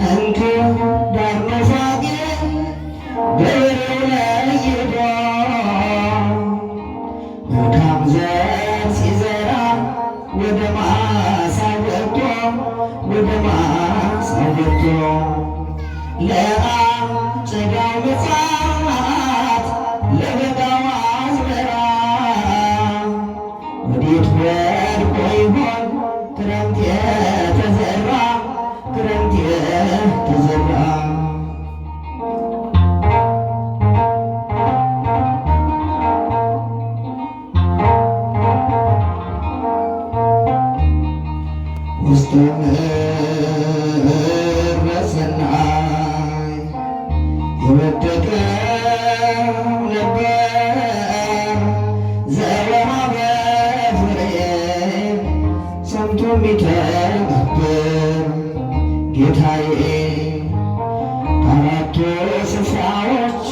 እንኩ ዳርነፋጌ ገበሬው ለይቶ መልካም ዘር ሲዘራ ወደ ማሳው ገብቶ ወደ ማሳው ገብቶ ለአጨዳው ምጽአት ለበጋው አዝመራ ወዴት ወድቆ ይሆን ክረምት የተዘራ ክረምት የተዘራ ውስተ ምድረ ሰናይ የወደቀው ነበር ዘወሃበ ፍሬ ሰምቶ የሚተገብር ጌታዬ ከአራቱ ስፍራዎች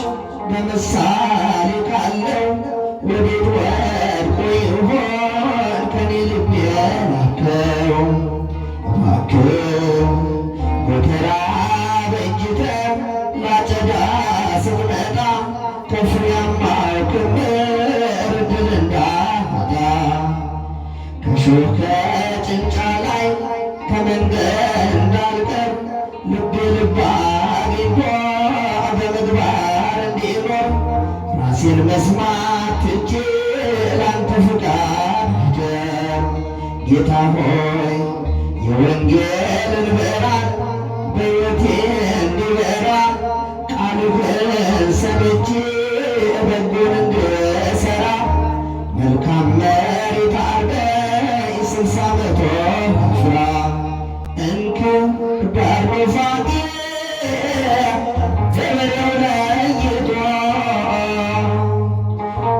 በምሳሌ ካለው ወዴት ወድቆ ይሆን ከኔ ልብ የላከው? እባክህ ጎተራ በእጅተህ ላጨዳ ስትመጣ ከፍሬያማው ክምር ዕድል እንዳጣ ከሾህ ከጭንጫ ላይ ከመንገድ እንዳልቀር ልቤ ልብ አግኝቶ በምግባር እንዲኖር ራሴን መስማት ትቼ ላንተ ፍቃድ ልደር። ጌታ ሆይ የወንጌልን ብርሃን በሕይወቴ እንዲበራ ቃልህን ሰምቼ በጎን እንድሠራ መልካም መሬት አርገኝ 60 መቶ አፍራ እንክርዳድ ኑፋቄ ገበሬው ለይቶ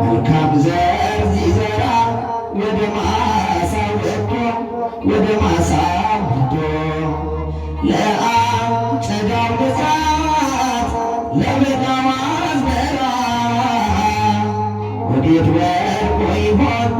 መልካም ዘር ሲዘራ ወደ ማሳው ገብቶ ወደ ማሳው ገብቶ ለአጨዳው ብዛት ለበጋው አዝመራ ወዴት ወድቆ ይሆን